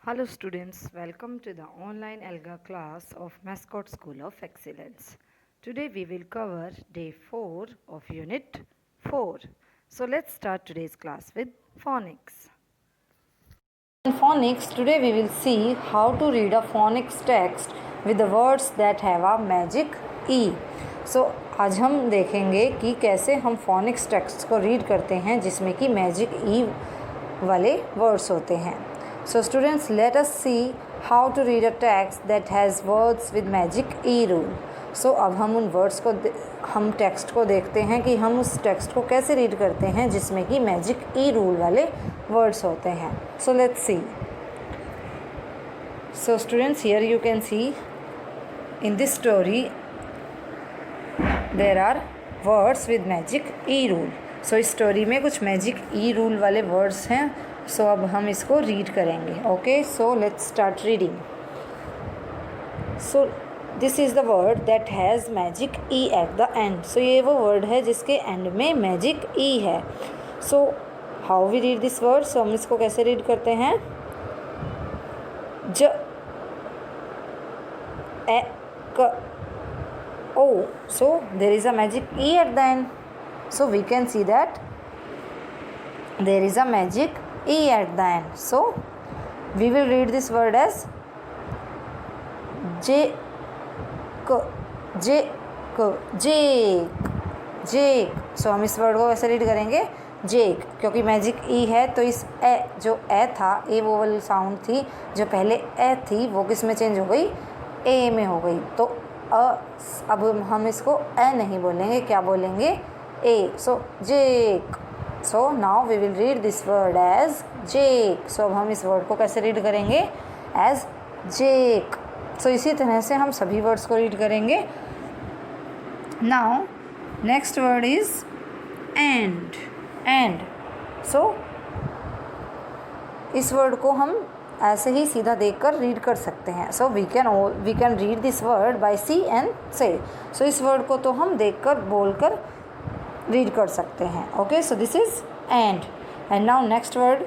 Hello students, welcome to the online ALGA class of Mascot School of Excellence. Today we will cover day 4 of unit 4. So let's start today's class with phonics. In phonics, today we will see how to read a phonics text with the words that have a magic E. So आज हम देखेंगे कि कैसे हम phonics text को read करते हैं जिसमें कि मैजिक ई वाले वर्ड्स होते हैं. So students, let us see how to read a text that has words with magic E rule. So अब हम उन वर्ड्स को हम टेक्स्ट को देखते हैं कि हम उस टेक्स्ट को कैसे रीड करते हैं जिसमें कि मैजिक ई रूल वाले वर्ड्स होते हैं. So let's see. So students, here you can see in this story there are words with magic E rule. So इस स्टोरी में कुछ मैजिक ई रूल वाले वर्ड्स हैं. सो अब हम इसको रीड करेंगे. Okay, so let's start reading. So this is the word that has magic E at the end. So ये वो वर्ड है जिसके एंड में मैजिक ई है. So how we read this word. So हम इसको कैसे रीड करते हैं. ज ए क ओ. So there is a magic E at the end. So we can see that there is a magic E at the end. So we will read this word as jake. So हम इस word को वैसे read करेंगे जेक, क्योंकि magic E है तो इस ए जो ए था ए वोवल साउंड थी जो पहले ए थी वो किस में चेंज हो गई ए में हो गई. तो अब हम इसको ए नहीं बोलेंगे, क्या बोलेंगे ए. सो जेक. So now we will read this word as Jake. So अब हम इस वर्ड को कैसे रीड करेंगे as Jake. So इसी तरह से हम सभी वर्ड्स को रीड करेंगे. Now next word is and. And. So इस वर्ड को हम ऐसे ही सीधा देखकर रीड कर सकते हैं. So we can read this word by see and say. So इस वर्ड को तो हम देखकर बोलकर रीड कर सकते हैं. Okay, so this is and now next word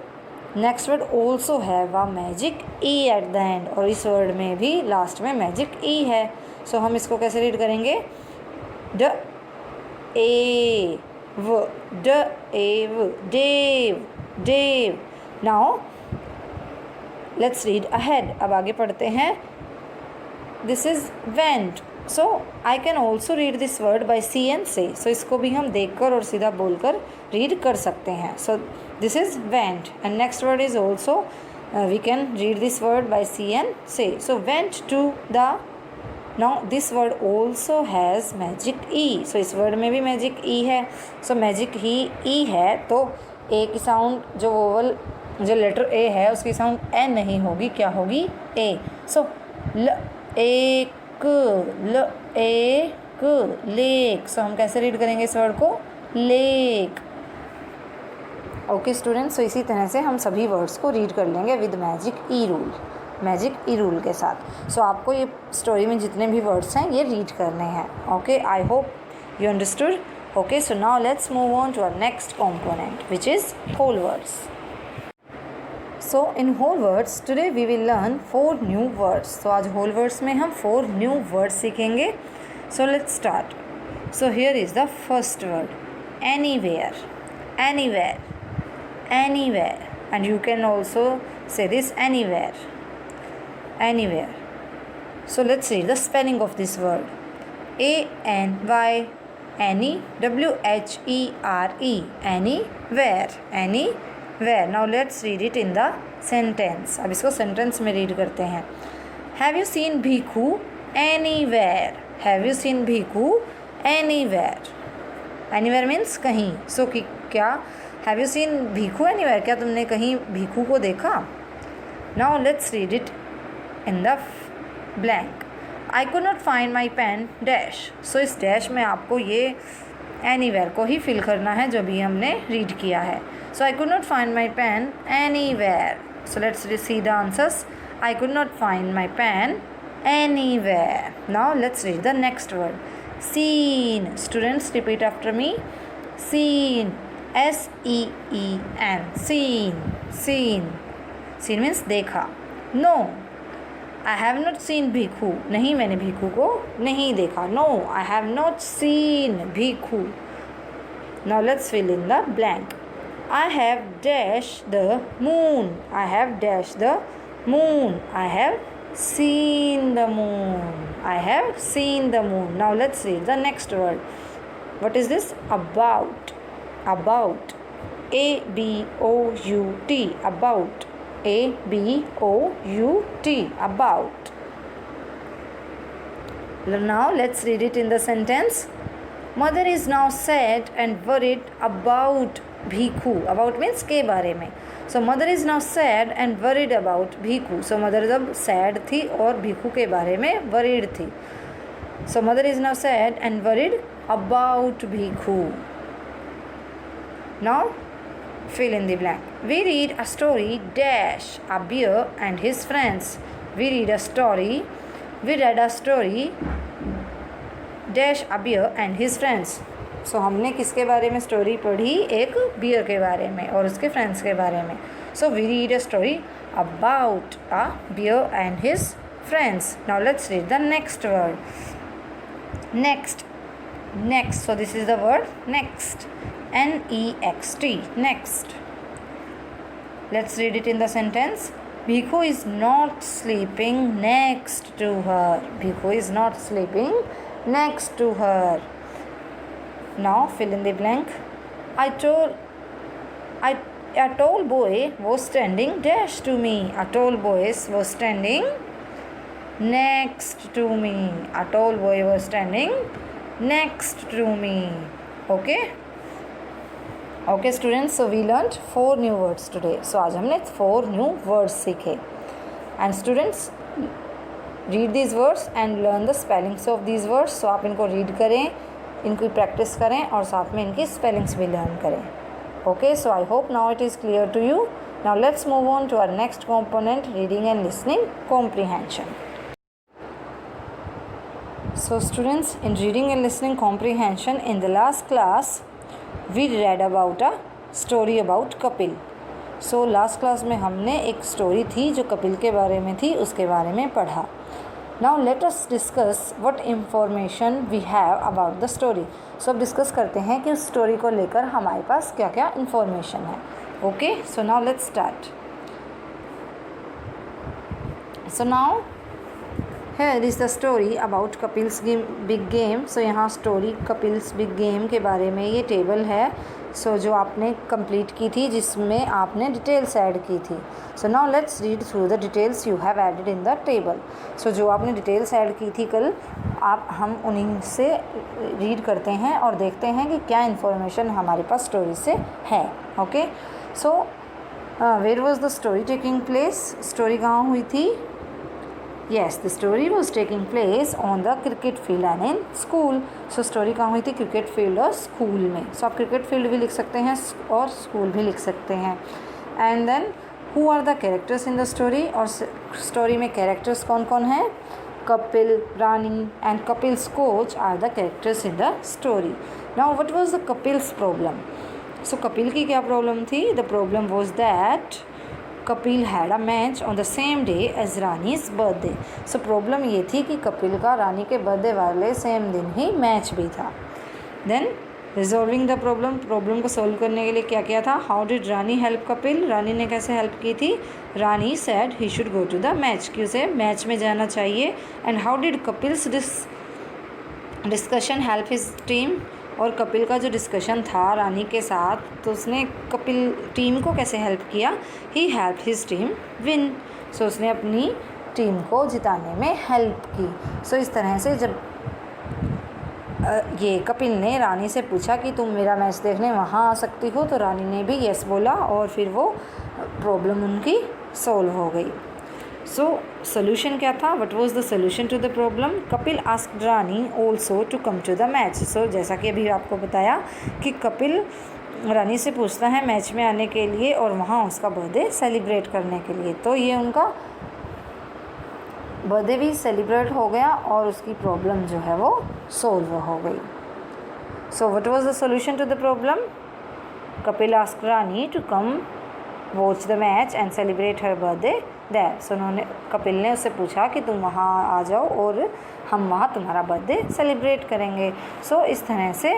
also have a magic E at the and. और इस वर्ड में भी लास्ट में मैजिक ई है. सो हम इसको कैसे रीड करेंगे D A V Dave. Now let's read ahead. अब आगे पढ़ते हैं. This is went. So I can also read this word by see and say. So इसको भी हम देखकर और सीधा बोलकर रीड कर सकते हैं. So this is went. And next word is also we can read this word by see and say. So went to the. Now this word also has magic E. So इस वर्ड में भी magic E है. सो magic ही ई है तो ए की sound जो vowel जो लेटर ए है उसकी साउंड ए नहीं होगी, क्या होगी ए. सो ल एक लेक. सो हम कैसे रीड करेंगे इस वर्ड को लेक. ओके स्टूडेंट्स, सो इसी तरह से हम सभी वर्ड्स को रीड कर लेंगे विद मैजिक ई रूल के साथ. सो आपको ये स्टोरी में जितने भी वर्ड्स हैं ये रीड करने हैं. Okay, I hope you understood. Okay, so now let's move on to our next component which is whole words. So in whole words today we will learn 4 new words. तो आज whole words में हम 4 new words सीखेंगे. So let's start. So here is the first word anywhere. And you can also say this anywhere. So let's read the spelling of this word. ANY WHERE. Anywhere. Now let's read it in the sentence. अब इसको sentence में read करते हैं. Have you seen Bhikhu anywhere. Have you seen Bhikhu anywhere. Anywhere means कहीं. So कि क्या have you seen Bhikhu anywhere, क्या तुमने कहीं भीखू को देखा. Now let's read it in the blank. I could not find my pen dash. So इस डैश में आपको ये एनीवेयर को ही फिल करना है जो भी हमने रीड किया है. So I could not find my pen anywhere. So let's see the answers. I could not find my pen anywhere. Now let's read the next word. Seen. Students, repeat after me. Seen. SEEN. Seen. Seen means देखा. No, I have not seen Bhikhu, नहीं मैंने भिखू को नहीं देखा. No, I have not seen Bhikhu. Now let's fill in the blank. I have dashed the moon. I have dashed the moon. I have seen the moon. I have seen the moon. Now let's read the next word. What is this? About. About. A-B-O-U-T. About. A-B-O-U-T. About. Now let's read it in the sentence. Mother is now sad and worried about Bhikhu. About means के बारे में. So mother is now sad and worried about Bhikhu. So mother जब sad थी और भिखू के बारे में worried थी. So mother is now sad and worried about Bhikhu. Now fill in the blank. We read a story dash a bear and his friends. We read a story. We read a story dash a bear and his friends. सो हमने किसके बारे में story पढ़ी? एक beer के बारे में और उसके फ्रेंड्स के बारे में. So we read a story about a bear and his friends. Now let's read the next word. Next. Next. So this is the word next. N-E-X-T. Next. Let's read it in the sentence. Bhikhu is not sleeping next to her. Bhikhu is not sleeping next to her. Now fill in the blank. A tall boy was standing dash to me. A tall boy was standing next to me. A tall boy was standing next to me. Okay. Okay students, so we learned 4 new words today. So आज हमने 4 new words सीखे. And students, read these words and learn the spellings of these words. So आप इनको read करें, इनकी practice करें और साथ में इनकी स्पेलिंग्स भी लर्न करें. Okay, so I hope now it is clear to you. Now let's move on to our next component, reading and listening comprehension. So students, in reading and listening comprehension, in the last class we read about a story about Kapil. So last class में हमने एक story थी जो कपिल के बारे में थी, उसके बारे में पढ़ा. Now let us discuss what information we have about the story. So अब डिस्कस करते हैं कि उस स्टोरी को लेकर हमारे पास क्या क्या इन्फॉर्मेशन है. Okay, so now let's start. So now here is the story about Kapil's big game. So यहाँ स्टोरी कपिल्स बिग गेम के बारे में ये टेबल है. सो जो आपने कंप्लीट की थी, जिसमें आपने डिटेल्स ऐड की थी. So now let's read through the details you have added in the table. So जो आपने डिटेल्स ऐड की थी कल, हम उन्हीं से रीड करते हैं और देखते हैं कि क्या इन्फॉर्मेशन हमारे पास स्टोरी से है. Okay, so where was the story taking place. Story कहाँ हुई थी? Yes, the story was taking place on the cricket field and in school. So story कहाँ हुई थी? क्रिकेट फील्ड और स्कूल में. So आप क्रिकेट फील्ड भी लिख सकते हैं और स्कूल भी लिख सकते हैं. And then who are the characters in the story? और स्टोरी में कैरेक्टर्स कौन कौन हैं? कपिल, रानी and Kapil's coach are the characters in the story. Now what was the Kapil's problem? So Kapil की क्या प्रॉब्लम थी? The problem was that Kapil had a match on the same day as Rani's birthday. So problem ये थी कि कपिल का रानी के birthday वाले same दिन ही मैच भी था. देन रिजॉल्विंग द प्रॉब्लम को सॉल्व करने के लिए क्या किया था? How did Rani help Kapil? Rani ने कैसे हेल्प की थी? Rani said he should go to the match, कि उसे मैच में जाना चाहिए. And how did Kapil's discussion help his team? और कपिल का जो डिस्कशन था रानी के साथ, तो उसने कपिल टीम को कैसे हेल्प किया? ही हेल्प हिज टीम विन. सो उसने अपनी टीम को जिताने में हेल्प की. सो इस तरह से जब ये कपिल ने रानी से पूछा कि तुम मेरा मैच देखने वहाँ आ सकती हो, तो रानी ने भी यस बोला और फिर वो प्रॉब्लम उनकी सॉल्व हो गई. सो सोल्यूशन क्या था? What was the solution to the problem? Kapil asked Rani also to come to the match. So जैसा कि अभी आपको बताया कि कपिल रानी से पूछता है मैच में आने के लिए और वहाँ उसका बर्थडे सेलिब्रेट करने के लिए. तो ये उनका बर्थडे भी सेलिब्रेट हो गया और उसकी प्रॉब्लम जो है वो सॉल्व हो गई. So what was the solution to the problem? Kapil asked Rani to come watch the match and celebrate her birthday there. So उन्होंने कपिल ने उससे पूछा कि तुम वहाँ आ जाओ और हम वहाँ तुम्हारा बर्थडे सेलिब्रेट करेंगे। सो इस तरह से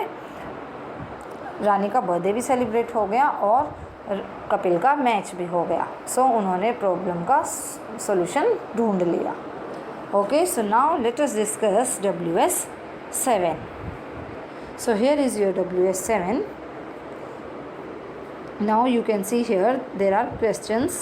रानी का बर्थडे भी सेलिब्रेट हो गया और कपिल का मैच भी हो गया। सो उन्होंने प्रॉब्लम का सॉल्यूशन ढूंढ लिया। Okay, so now let us discuss WS7. So here is your WS7. Now you can see here there are questions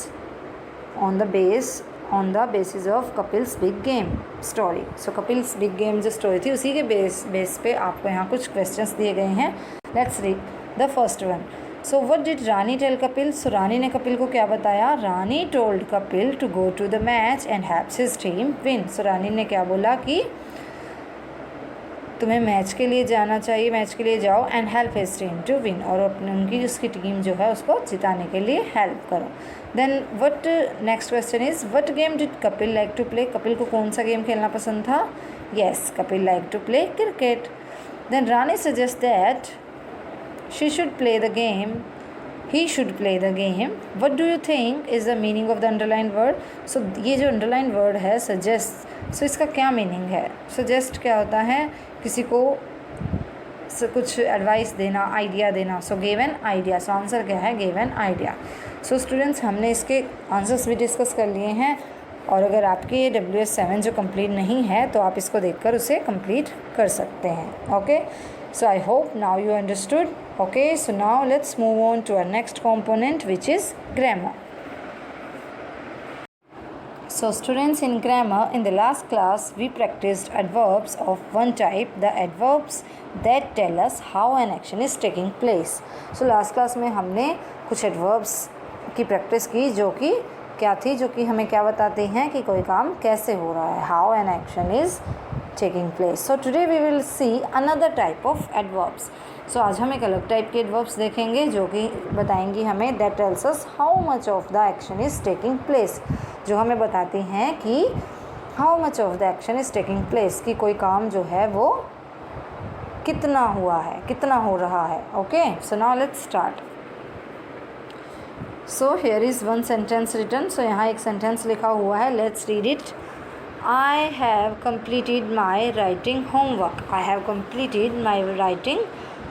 on the basis of Kapil's big game story. So Kapil's big game जो story थी उसी के base पे आपको यहाँ कुछ questions दिए गए हैं. Let's read the first one. So what did Rani tell Kapil? So रानी ने कपिल को क्या बताया? रानी told Kapil to go to the match and help his team win. So रानी ने क्या बोला कि तुम्हें मैच के लिए जाना चाहिए, मैच के लिए जाओ and help his team to win, और उनकी उसकी टीम जो है उसको जिताने के लिए हेल्प करो. Then what next question is what game did Kapil like to play? Kapil को कौन सा गेम खेलना पसंद था? Yes, Kapil like to play cricket. Then Rani suggest that she should play the game, he should play the game. What do you think is the meaning of the underline word? So ये जो underline word है suggest, so इसका क्या meaning है? Suggest क्या होता है? किसी को कुछ एडवाइस देना, आइडिया देना. So give an idea. So answer क्या है? Give an idea. So students, हमने इसके आंसर्स भी डिस्कस कर लिए हैं, और अगर आपके ये WS7 जो कंप्लीट नहीं है तो आप इसको देखकर उसे कंप्लीट कर सकते हैं. Okay, so I hope now you understood. Okay, so now let's move on to our next component which is grammar. So students, in grammar, in the last class we practiced adverbs of one type, the adverbs that tell us how an action is taking place. So last class में हमने कुछ adverbs की practice की जो कि क्या थी, जो कि हमें क्या बताते हैं कि कोई काम कैसे हो रहा है, how an action is taking place. So today we will see another type of adverbs. So आज हम एक अलग टाइप के adverbs देखेंगे जो कि बताएंगी हमें that tells us how much of the action is taking place, जो हमें बताती हैं कि how much of the action is taking place, कि कोई काम जो है वो कितना हुआ है, कितना हो रहा है. Okay, so now let's start. So here is one sentence written. So यहाँ एक सेंटेंस लिखा हुआ है. Let's read it. I have completed my writing homework. I have completed my writing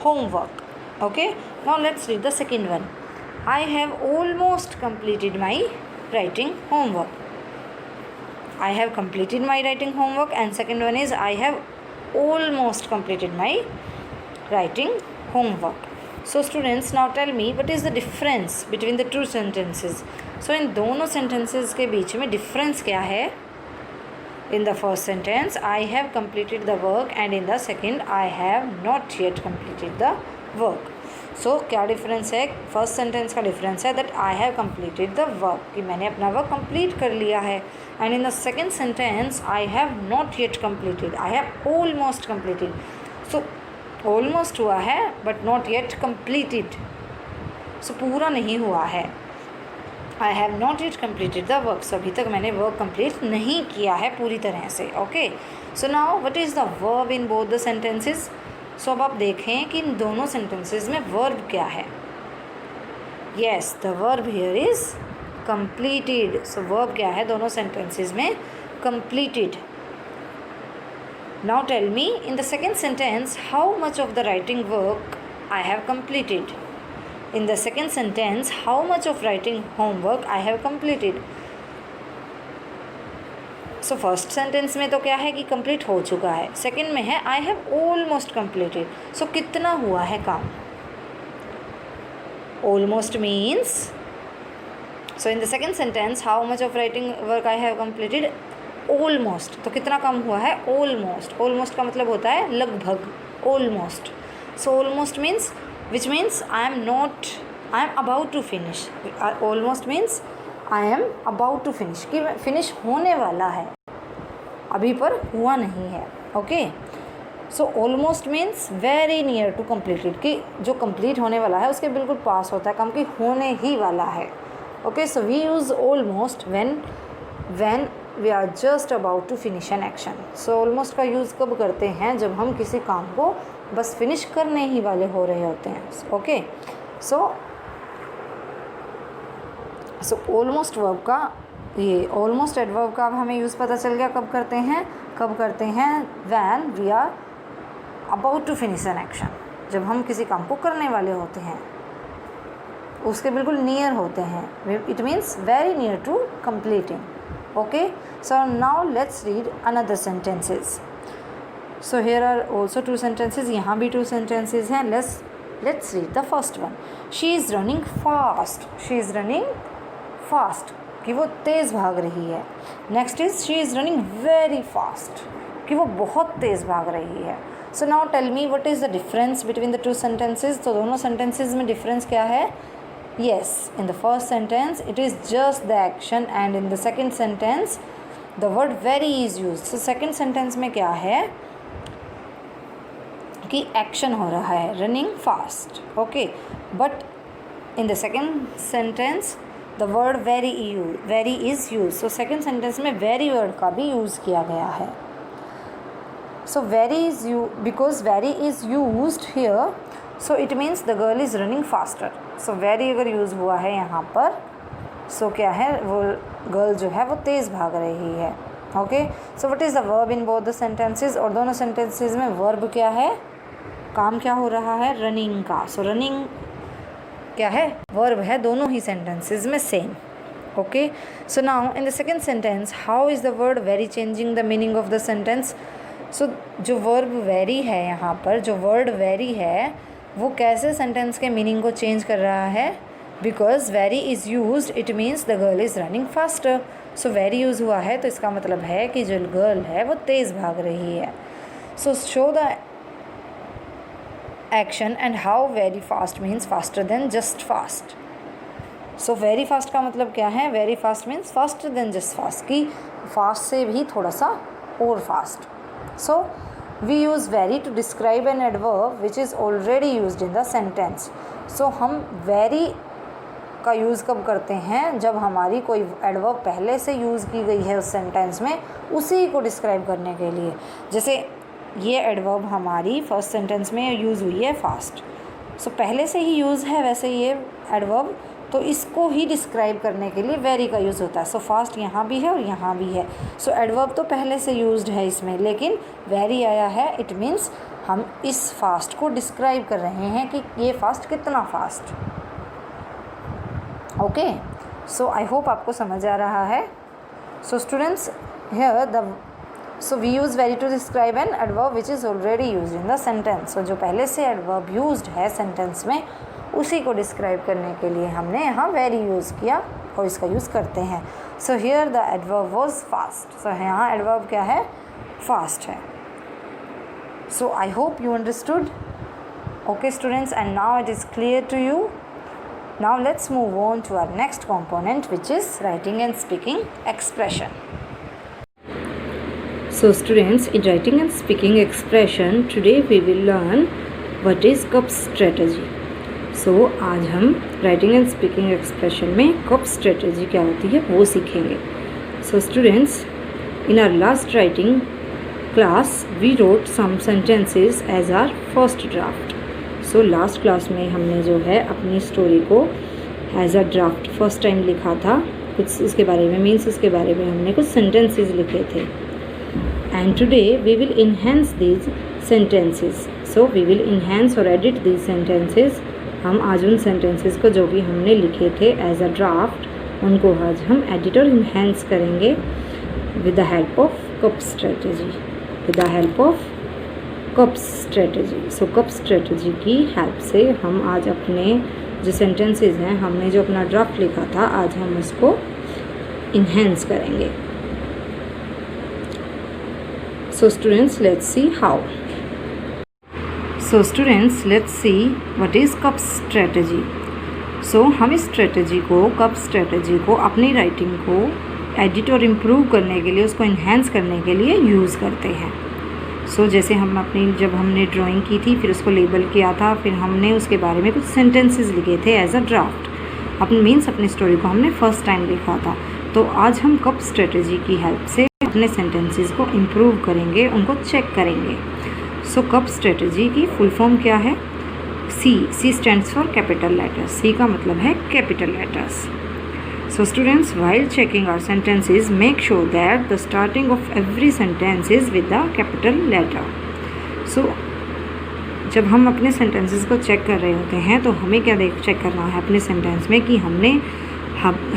homework. Okay, now let's read the second one. I have almost completed my writing homework. I have completed my writing homework, and second one is I have almost completed my writing homework. So students, now tell me what is the difference between the two sentences. So इन दोनों sentences के बीच में difference क्या है? In the first sentence, I have completed the work, and in the second, I have not yet completed the work. So क्या difference है? First sentence का difference है that I have completed the work, कि मैंने अपना work complete कर लिया है. And in the second sentence, I have not yet completed. I have almost completed. So almost हुआ है but not yet completed. So पूरा नहीं हुआ है. I have not yet completed the work. So अभी तक मैंने वर्क कंप्लीट नहीं किया है पूरी तरह से. Okay, so now what is the verb in both the sentences? So अब आप देखें कि इन दोनों सेंटेंसेस में वर्ब क्या है. Yes, the verb here is completed. So verb क्या है दोनों सेंटेंसेस में? completed. Now tell me, in the second sentence, how much of the writing work I have completed? In the second sentence, how much of writing homework I have completed? So first sentence में तो क्या है कि complete हो चुका है. Second में है I have almost completed. So कितना हुआ है काम? Almost means, so in the second sentence, how much of writing work I have completed? Almost. तो कितना काम हुआ है? Almost. Almost का मतलब होता है लगभग. Almost. So almost means, which means I am about to finish. Almost means I am about to finish, कि finish होने वाला है, अभी पर हुआ नहीं है. Okay, so almost means very near to completed, कि जो complete होने वाला है उसके बिल्कुल पास होता है, काम कि होने ही वाला है. Okay, so we use almost when we are just about to finish an action. So almost का यूज़ कब करते हैं? जब हम किसी काम को बस फिनिश करने ही वाले हो रहे होते हैं. ओके, सो ऑलमोस्ट वर्ब का ये ऑलमोस्ट एडवर्ब का अब हमें यूज़ पता चल गया कब करते हैं when we are about to finish an action, जब हम किसी काम को करने वाले होते हैं, उसके बिल्कुल नियर होते हैं, it means very near to completing. Okay, so now let's read another sentences. So here are also 2 sentences, यहाँ भी 2 sentences हैं। Let's read the first one. She is running fast, कि वो तेज़ भाग रही है। Next is she is running very fast, कि वो बहुत तेज़ भाग रही है। So now tell me what is the difference between the 2 sentences। तो दोनों सेंटेंसेज में डिफरेंस क्या है? Yes, in the first sentence it is just the action and in the second sentence the word very is used. So second sentence में क्या है कि action हो रहा है, running fast, okay, but in the second sentence the word very is used. So second sentence में very word का भी use किया गया है. So because very is used here, so it means the girl is running faster. So very अगर use हुआ है यहाँ पर, so क्या है, वो गर्ल जो है वो तेज़ भाग रही है। Okay, so what is the verb in both the sentences. और दोनों सेंटेंसेस में वर्ब क्या है, काम क्या हो रहा है, रनिंग का। सो रनिंग क्या है, वर्ब है दोनों ही सेंटेंसेस में same. Okay, so now in the second sentence how is the word very changing the meaning of the sentence. So जो वर्ब वेरी है यहाँ पर, जो वर्ड वेरी है वो कैसे सेंटेंस के मीनिंग को चेंज कर रहा है, because very is used it means the girl is running faster. So very use हुआ है तो इसका मतलब है कि जो गर्ल है वो तेज़ भाग रही है। सो show the action and how very fast means faster than just fast. So very fast का मतलब क्या है, very fast means faster than just fast, कि फास्ट से भी थोड़ा सा और fast. So we use very to describe an adverb which is already used in the sentence. So हम very का यूज़ कब करते हैं, जब हमारी कोई एडवर्ब पहले से यूज़ की गई है उस सेंटेंस में, उसी को डिस्क्राइब करने के लिए। जैसे ये एडवर्ब हमारी फर्स्ट सेंटेंस में यूज़ हुई है फास्ट, सो पहले से ही यूज़ है वैसे ये एडवर्ब, तो इसको ही डिस्क्राइब करने के लिए वेरी का यूज़ होता है। सो फास्ट यहाँ भी है और यहाँ भी है। सो एडवर्ब तो पहले से यूज्ड है इसमें, लेकिन वेरी आया है, इट मीन्स हम इस फास्ट को डिस्क्राइब कर रहे हैं कि ये फास्ट कितना fast. Okay, so I hope आपको समझ आ रहा है। So students here so we use very to describe an adverb which is already used in the sentence. So जो पहले से एडवर्ब यूज्ड है सेंटेंस में, उसी को डिस्क्राइब करने के लिए हमने यहाँ वेरी यूज़ किया और इसका यूज़ करते हैं। So here the adverb was fast. So यहाँ एडवर्ब क्या है, फास्ट है। So I hope you understood. Okay students, and now it is clear to you. Now let's move on to our next component which is writing and speaking expression. So students, in writing and speaking expression, today we will learn what is cup strategy. So आज हम writing and speaking expression में cup strategy क्या होती है वो सीखेंगे. So students, in our last writing class we wrote some sentences as our first draft. So last class में हमने जो है अपनी स्टोरी को as a draft first time लिखा था, कुछ उसके बारे में मीन्स उसके बारे में हमने कुछ sentences लिखे थे. And today we will enhance these sentences. So we will enhance or edit these sentences. हम आज उन sentences को जो भी हमने लिखे थे as a draft, उनको आज हम edit और enhance करेंगे with the help of cup strategy. With the help of cup strategy. So cup strategy की help से हम आज अपने जो sentences हैं, हमने जो अपना draft लिखा था, आज हम उसको enhance करेंगे. So students, let's see how. So students, let's see what is cup strategy. So हम इस strategy को, cup strategy को अपनी writing को edit और improve करने के लिए, उसको enhance करने के लिए use करते हैं. So जैसे हम अपनी जब हमने drawing की थी, फिर उसको label किया था, फिर हमने उसके बारे में कुछ sentences लिखे थे as a draft. अपने मीन्स अपनी स्टोरी को हमने फर्स्ट टाइम लिखा था. तो आज हम कप स्ट्रेटजी की हेल्प से अपने सेंटेंसेस को इम्प्रूव करेंगे, उनको चेक करेंगे. सो कप स्ट्रेटजी की फुल फॉर्म क्या है? C stands for capital letters. C का मतलब है capital letters. So students, while checking our sentences, make sure that the starting of every sentence is with the capital letter. So जब हम अपने sentences को check कर रहे होते हैं तो हमें क्या चेक करना है अपने सेंटेंस में कि हमने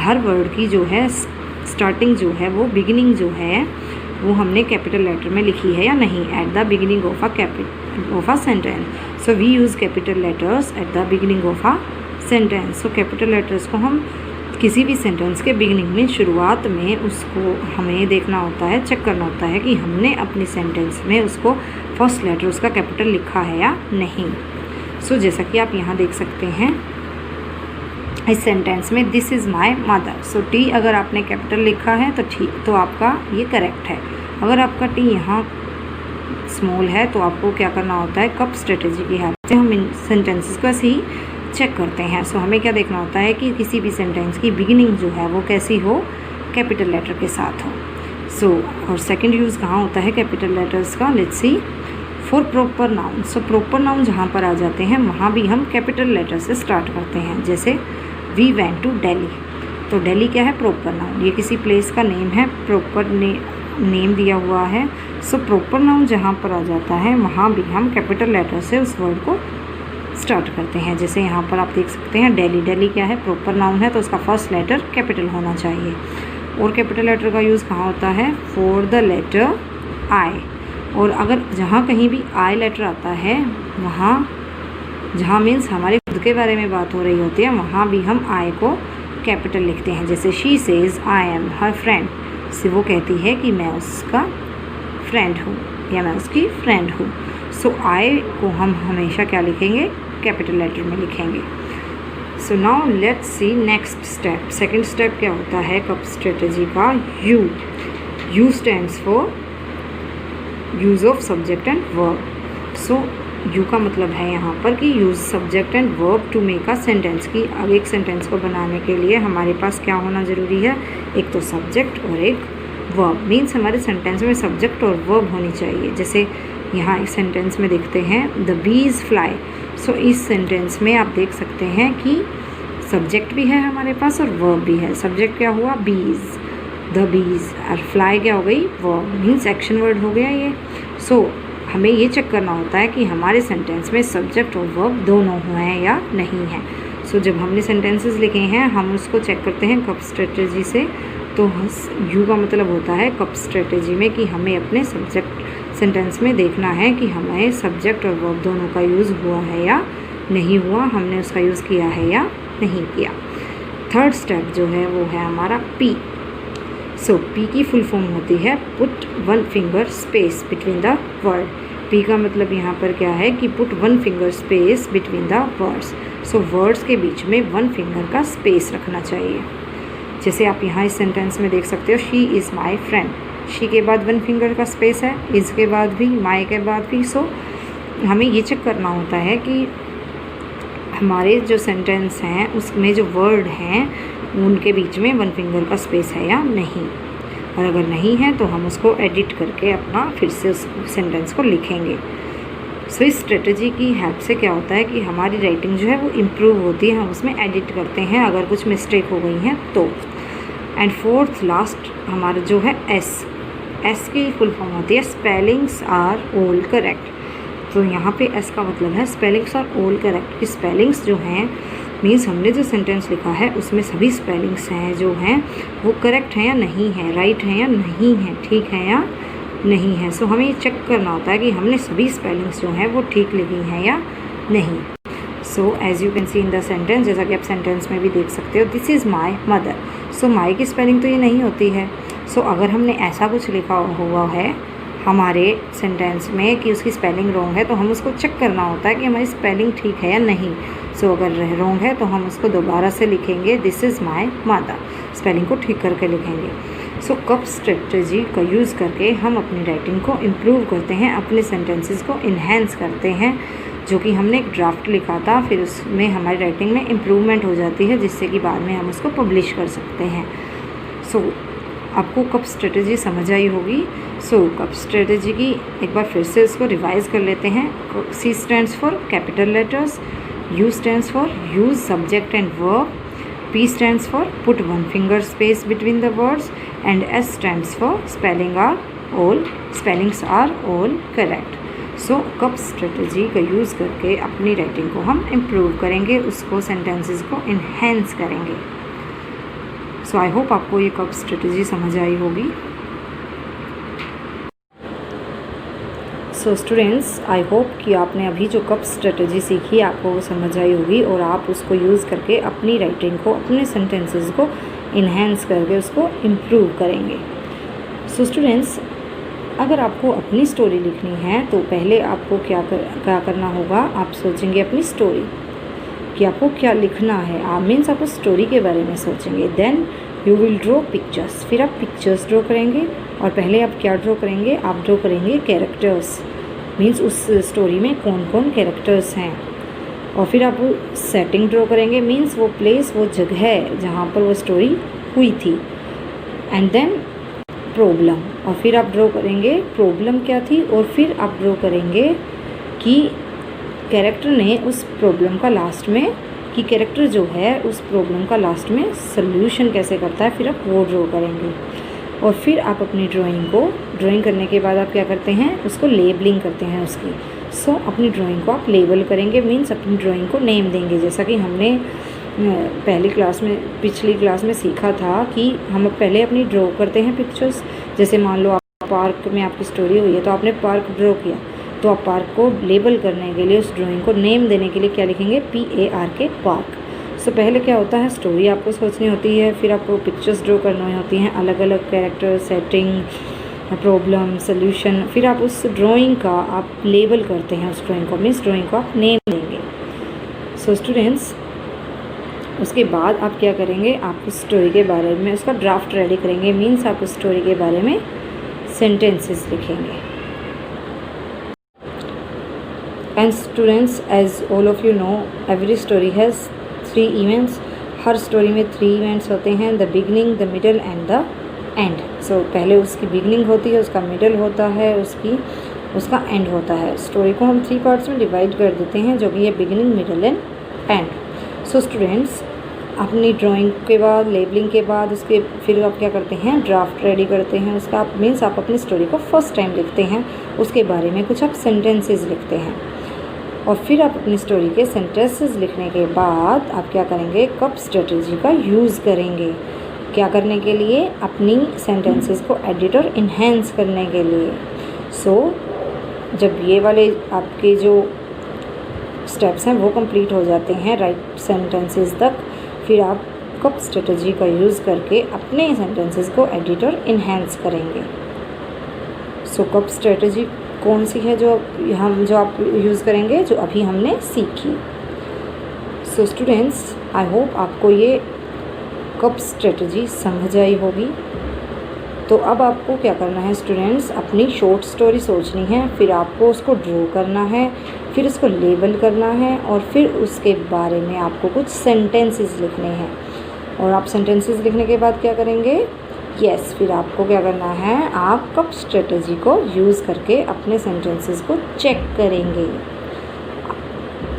हर वर्ड की जो है स्टार्टिंग जो है वो बिगिनिंग जो है वो हमने कैपिटल लेटर में लिखी है या नहीं at the beginning of a sentence. So we use capital letters at the beginning of a sentence. So capital letters को हम किसी भी सेंटेंस के बिगिनिंग में शुरुआत में उसको हमें देखना होता है, चेक करना होता है कि हमने अपनी सेंटेंस में उसको फर्स्ट लेटर उसका कैपिटल लिखा है या नहीं. सो जैसा कि आप यहाँ देख सकते हैं इस सेंटेंस में this is my mother. So T अगर आपने कैपिटल लिखा है तो ठीक, तो आपका ये करेक्ट है. अगर आपका टी यहाँ स्मॉल है तो आपको क्या करना होता है, कप स्ट्रेटजी की हेल्प से हम इन सेंटेंसेस को ऐसे ही चेक करते हैं. सो हमें क्या देखना होता है कि किसी भी सेंटेंस की बिगिनिंग जो है वो कैसी हो, कैपिटल लेटर के साथ हो. सो और सेकंड यूज़ कहाँ होता है कैपिटल लेटर्स का, let's see. For proper noun. So proper noun जहाँ पर आ जाते हैं वहाँ भी हम कैपिटल लेटर से स्टार्ट करते हैं. जैसे वी वेंट टू दिल्ली. तो दिल्ली क्या है, प्रॉपर नाउन. ये किसी प्लेस का नेम है, प्रॉपर नेम दिया हुआ है. सो प्रॉपर नाउन जहाँ पर आ जाता है वहाँ भी हम कैपिटल लेटर से उस वर्ड को स्टार्ट करते हैं. जैसे यहाँ पर आप देख सकते हैं दिल्ली. दिल्ली क्या है, प्रॉपर नाउन है तो उसका फर्स्ट लेटर कैपिटल होना चाहिए. और कैपिटल लेटर का यूज़ कहाँ होता है, फॉर द लेटर आई. और अगर जहाँ कहीं भी आई लेटर आता है वहाँ, जहाँ मीन्स हमारे खुद के बारे में बात हो रही होती है, वहाँ भी हम आई को कैपिटल लिखते हैं. जैसे she says I am her friend. से वो कहती है कि मैं उसका फ्रेंड हूँ या मैं उसकी फ्रेंड हूँ. सो आई को हम हमेशा क्या लिखेंगे, कैपिटल लेटर में लिखेंगे. So now let's see next step. Second step क्या होता है कप स्ट्रेटजी का, U. U stands for use of subject and verb. So U का मतलब है यहाँ पर कि use subject and verb to make a sentence. की अब एक सेंटेंस को बनाने के लिए हमारे पास क्या होना ज़रूरी है, एक तो सब्जेक्ट और एक वर्ब. मीन्स हमारे सेंटेंस में सब्जेक्ट और वर्ब होनी चाहिए. जैसे यहाँ इस सेंटेंस में देखते हैं द बीज फ्लाई. सो इस सेंटेंस में आप देख सकते हैं कि सब्जेक्ट भी है हमारे पास और वर्ब भी है. सब्जेक्ट क्या हुआ, बीज, द बीज, और फ्लाई क्या हो गई, वर्ब, मीन्स एक्शन वर्ड हो गया ये. सो हमें ये चेक करना होता है कि हमारे सेंटेंस में सब्जेक्ट और वर्ब दोनों हुए हैं या नहीं हैं. सो जब हमने सेंटेंसेस लिखे हैं हम उसको चेक करते हैं कप स्ट्रेटजी से. तो यू का मतलब होता है कप स्ट्रेटजी में कि हमें अपने सब्जेक्ट सेंटेंस में देखना है कि हमें सब्जेक्ट और वर्ब दोनों का यूज़ हुआ है या नहीं हुआ, हमने उसका यूज़ किया है या नहीं किया. थर्ड स्टेप जो है वो है हमारा पी. सो पी की फुल फॉर्म होती है put one finger space between the word. P का मतलब यहाँ पर क्या है कि put one finger space between the words. So words के बीच में वन फिंगर का स्पेस रखना चाहिए. जैसे आप यहाँ इस सेंटेंस में देख सकते हो she is my friend. She के बाद वन फिंगर का स्पेस है, इज़ के बाद भी, माई के बाद भी. सो हमें ये चेक करना होता है कि हमारे जो सेंटेंस हैं उसमें जो वर्ड हैं उनके बीच में वन फिंगर का स्पेस है या नहीं. और अगर नहीं है तो हम उसको एडिट करके अपना फिर से उस सेंटेंस को लिखेंगे. सो इस स्ट्रेटजी की हेल्प से क्या होता है कि हमारी राइटिंग जो है वो इम्प्रूव होती है. हम उसमें एडिट करते हैं अगर कुछ मिस्टेक हो गई हैं तो. एंड फोर्थ लास्ट हमारा जो है एस. एस की फुल फॉर्म होती है स्पेलिंग्स आर ऑल करेक्ट. तो यहाँ पे एस का मतलब है spellings are all correct. Spellings जो हैं मीन्स हमने जो सेंटेंस लिखा है उसमें सभी स्पेलिंग्स हैं जो हैं वो करेक्ट हैं या नहीं है, राइट हैं या नहीं है, ठीक है या नहीं है. सो हमें ये चेक करना होता है कि हमने सभी स्पेलिंग्स जो हैं वो ठीक लिखी हैं या नहीं. So as you can see in the sentence, जैसा कि आप सेंटेंस में भी देख सकते हो, this is my mother. So my की स्पेलिंग तो ये नहीं होती है. सो अगर हमने ऐसा कुछ लिखा हुआ है हमारे सेंटेंस में कि उसकी स्पेलिंग रॉन्ग है तो हम उसको चेक करना होता है कि हमारी स्पेलिंग ठीक है या नहीं. सो अगर रॉन्ग है तो हम उसको दोबारा से लिखेंगे this is my mother, spelling को ठीक करके लिखेंगे. सो कप स्ट्रेटजी का यूज़ करके हम अपनी राइटिंग को इम्प्रूव करते हैं, अपने सेंटेंसेस को इन्हेंस करते हैं. जो कि हमने एक ड्राफ्ट लिखा था फिर उसमें हमारी राइटिंग में इम्प्रूवमेंट हो जाती है जिससे कि बाद में हम उसको पब्लिश कर सकते हैं. सो आपको कप स्ट्रेटजी समझ आई होगी. सो कप स्ट्रेटजी की एक बार फिर से इसको रिवाइज़ कर लेते हैं. C stands for capital letters, U stands for use subject and verb, P stands for put one finger space between the words, and S stands for spellings are all correct. So cup strategy का use करके अपनी writing को हम improve करेंगे, उसको sentences को enhance करेंगे. सो I hope आपको ये कप स्ट्रेटजी समझ आई होगी. सो स्टूडेंट्स, आई होप कि आपने अभी जो कप स्ट्रेटजी सीखी आपको वो समझ आई होगी और आप उसको यूज़ करके अपनी राइटिंग को, अपने सेंटेंसेस को इन्हेंस करके उसको इम्प्रूव करेंगे. सो स्टूडेंट्स, अगर आपको अपनी स्टोरी लिखनी है तो पहले आपको क्या करना होगा, आप सोचेंगे अपनी स्टोरी कि आपको क्या लिखना है. आप मीन्स आप उस स्टोरी के बारे में सोचेंगे. Then you will draw pictures. फिर आप पिक्चर्स ड्रॉ करेंगे और पहले आप क्या ड्रॉ करेंगे, आप ड्रॉ करेंगे कैरेक्टर्स. मीन्स उस स्टोरी में कौन कौन कैरेक्टर्स हैं. और फिर आप सेटिंग ड्रॉ करेंगे. मीन्स वो प्लेस, वो जगह है जहाँ पर वो स्टोरी हुई थी. And then problem. और फिर आप ड्रॉ करेंगे प्रॉब्लम क्या थी. और फिर आप ड्रॉ करेंगे कि कैरेक्टर ने उस प्रॉब्लम का लास्ट में, कि कैरेक्टर जो है उस प्रॉब्लम का लास्ट में सल्यूशन कैसे करता है. फिर आप वो ड्रॉ करेंगे. और फिर आप अपनी ड्राइंग करने के बाद आप क्या करते हैं, उसको लेबलिंग करते हैं उसकी. सो अपनी ड्राइंग को आप लेबल करेंगे. मीन्स अपनी ड्राइंग को नेम देंगे. जैसा कि हमने पिछली क्लास में सीखा था कि हम पहले अपनी ड्रॉ करते हैं पिक्चर्स. जैसे मान लो आप पार्क में आपकी स्टोरी हुई है तो आपने पार्क ड्रॉ किया, तो आप पार्क को लेबल करने के लिए, उस ड्राइंग को नेम देने के लिए क्या लिखेंगे, PARK, पार्क. सो पहले क्या होता है, स्टोरी आपको सोचनी होती है, फिर आपको पिक्चर्स ड्रॉ करनी होती हैं, अलग अलग कैरेक्टर, सेटिंग, प्रॉब्लम, सल्यूशन. फिर आप उस ड्राइंग का आप लेबल करते हैं उस ड्राइंग को. मीन्स ड्राइंग को आप नेम देंगे. सो स्टूडेंट्स, उसके बाद आप क्या करेंगे, आप उस स्टोरी के बारे में उसका ड्राफ्ट रेडी करेंगे. मीन्स आप उस स्टोरी के बारे में सेंटेंसेस लिखेंगे. And students, as all of you know, every story has 3 events. हर स्टोरी में 3 इवेंट्स होते हैं, the beginning, the middle and the end. So पहले उसकी बिगनिंग होती है, उसका मिडल होता है, उसका एंड होता है. स्टोरी को हम 3 पार्ट्स में डिवाइड कर देते हैं, जो कि है beginning, middle and and. So students, अपनी ड्राइंग के बाद, लेबलिंग के बाद, उसके फिर आप क्या करते हैं, ड्राफ्ट रेडी करते हैं उसका. आप मीन्स आप अपनी स्टोरी को फर्स्ट टाइम लिखते हैं, उसके बारे में कुछ आप सेंटेंसेस लिखते हैं. और फिर आप अपनी स्टोरी के सेंटेंसेस लिखने के बाद आप क्या करेंगे, कप स्ट्रेटजी का यूज़ करेंगे. क्या करने के लिए, अपनी सेंटेंसेस को एडिट और इन्हेंस करने के लिए. सो जब ये वाले आपके जो स्टेप्स हैं वो कंप्लीट हो जाते हैं राइट सेंटेंसेस तक, फिर आप कप स्ट्रेटजी का यूज़ करके अपने सेंटेंसेस को एडिट और इन्हेंस करेंगे. सो कप स्ट्रेटजी कौन सी है जो आप यूज़ करेंगे, जो अभी हमने सीखी. सो स्टूडेंट्स, आई होप आपको ये कप स्ट्रेटजी समझ आई होगी. तो अब आपको क्या करना है स्टूडेंट्स, अपनी शॉर्ट स्टोरी सोचनी है, फिर आपको उसको ड्रॉ करना है, फिर उसको लेबल करना है, और फिर उसके बारे में आपको कुछ सेंटेंसेस लिखने हैं. और आप सेंटेंसेस लिखने के बाद क्या करेंगे, फिर आपको क्या करना है, आप कप स्ट्रेटजी को यूज़ करके अपने सेंटेंसेस को चेक करेंगे.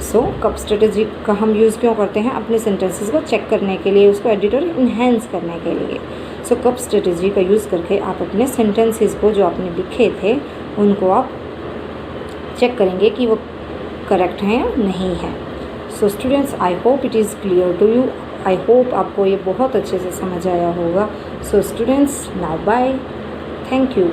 सो कप स्ट्रेटजी का हम यूज़ क्यों करते हैं, अपने सेंटेंसेस को चेक करने के लिए, उसको एडिट और इन्हेंस करने के लिए. सो कप स्ट्रेटजी का यूज़ करके आप अपने सेंटेंसेस को जो आपने लिखे थे उनको आप चेक करेंगे कि वो करेक्ट हैं या नहीं है. So students, I hope it is clear to you. I hope आपको ये बहुत अच्छे से समझ आया होगा. So students, now bye. Thank you.